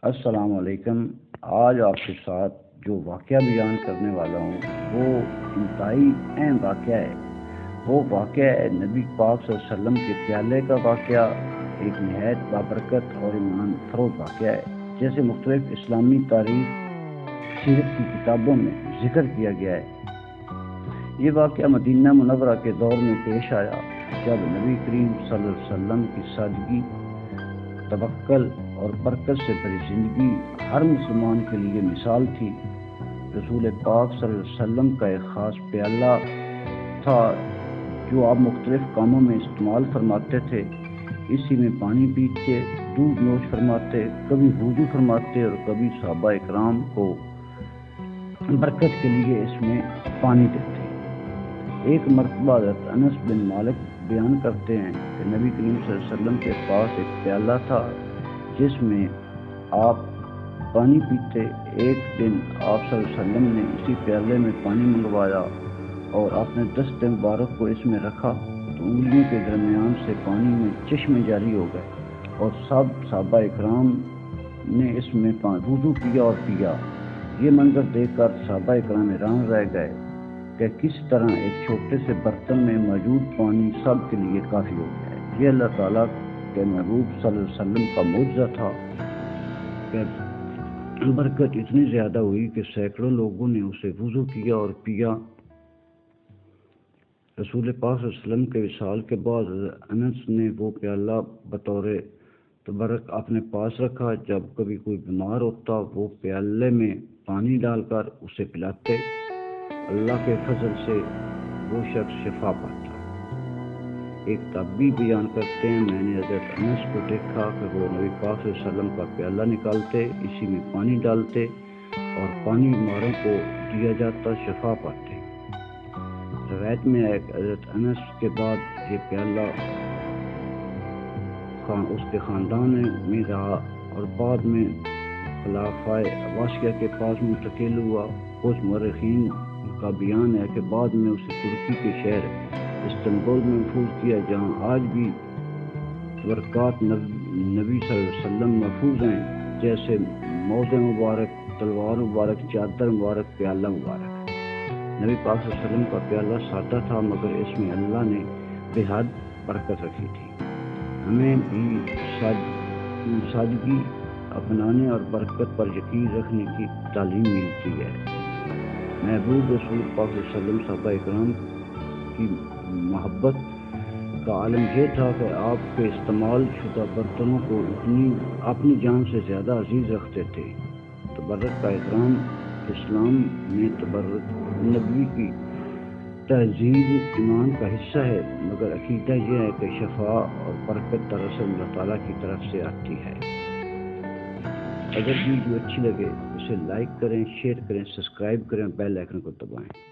السلام علیکم۔ آج آپ کے ساتھ جو واقعہ بیان کرنے والا ہوں وہ انتہائی اہم واقعہ ہے۔ وہ واقعہ ہے نبی پاک صلی اللہ علیہ وسلم کے پیالے کا واقعہ، ایک نہایت بابرکت اور ایمان فروز واقعہ ہے جیسے مختلف اسلامی تاریخ سیرت کی کتابوں میں ذکر کیا گیا ہے۔ یہ واقعہ مدینہ منورہ کے دور میں پیش آیا جب نبی کریم صلی اللہ علیہ وسلم کی سادگی، توکل اور برکت سے بھری زندگی ہر مسلمان کے لیے مثال تھی۔ رسول پاک صلی اللہ علیہ وسلم کا ایک خاص پیالہ تھا جو آپ مختلف کاموں میں استعمال فرماتے تھے۔ اسی میں پانی پیتے، دودھ نوش فرماتے، کبھی وضو فرماتے اور کبھی صحابہ اکرام کو برکت کے لیے اس میں پانی دیتے۔ ایک مرتبہ حضرت انس بن مالک بیان کرتے ہیں کہ نبی کریم صلی اللہ علیہ وسلم کے پاس ایک پیالہ تھا جس میں آپ پانی پیتے۔ ایک دن آپ صلی اللہ علیہ وسلم نے اسی پیالے میں پانی منگوایا اور اپنے دست مبارک کو اس میں رکھا تو انگلیوں کے درمیان سے پانی میں چشمے جاری ہو گئے اور سب صحابہ اکرام نے اس میں وضو کیا اور پیا۔ یہ منظر دیکھ کر صحابہ اکرام حیران رہ گئے کہ کس طرح ایک چھوٹے سے برتن میں موجود پانی سب کے لیے کافی ہو گیا ہے۔ یہ اللہ تعالیٰ کے محبوب صلی اللہ علیہ وسلم کا معجزہ تھا کہ برکت اتنی زیادہ ہوئی کہ سینکڑوں لوگوں نے اسے وضو کیا اور پیا۔ رسول پاک صلی اللہ علیہ وسلم کے وصال کے بعد انس نے وہ پیالہ بطور تبرک اپنے پاس رکھا۔ جب کبھی کوئی بیمار ہوتا وہ پیالے میں پانی ڈال کر اسے پلاتے۔ اللہ کے فضل سے وہ شخص شفا پاتا۔ ایک تابعی بیان کرتے ہیں، میں نے حضرت انس کو دیکھا کہ وہ نبی پاک صلی اللہ علیہ وسلم کا پیالہ نکالتے، اسی میں پانی ڈالتے اور پانی بیماروں کو دیا جاتا، شفا پاتے۔ روایت میں ہے کہ حضرت انس کے بعد یہ پیالہ اس کے خاندان میں رہا اور بعد میں خلافہ عباسیہ کے پاس منتقل ہوا۔ کچھ مورخین کا بیان ہے کہ بعد میں اسے ترکی کے شہر استنبول میں محفوظ کیا جہاں آج بھی برکات نبی صلی اللہ علیہ وسلم محفوظ ہیں، جیسے موزے مبارک، تلوار مبارک، چادر مبارک، پیالہ مبارک۔ نبی پاک صلی اللہ علیہ وسلم کا پیالہ سادہ تھا مگر اس میں اللہ نے بے حد برکت رکھی تھی۔ ہمیں بھی سادگی اپنانے اور برکت پر یقین رکھنے کی تعلیم ملتی ہے۔ محبوب رسول پاک صلی اللہ علیہ وسلم صحابہ اکرام کی محبت کا عالم یہ تھا کہ آپ کے استعمال شدہ برتنوں کو اپنی جان سے زیادہ عزیز رکھتے تھے۔ تبرک کا احترام اسلام میں تبرک نبوی کی تہذیب ایمان کا حصہ ہے، مگر عقیدہ یہ ہے کہ شفا اور برکت دراصل اللہ تعالیٰ کی طرف سے آتی ہے۔ اگر ویڈیو اچھی لگے اسے لائک کریں، شیئر کریں، سبسکرائب کریں، بیل آئیکن کو دبائیں۔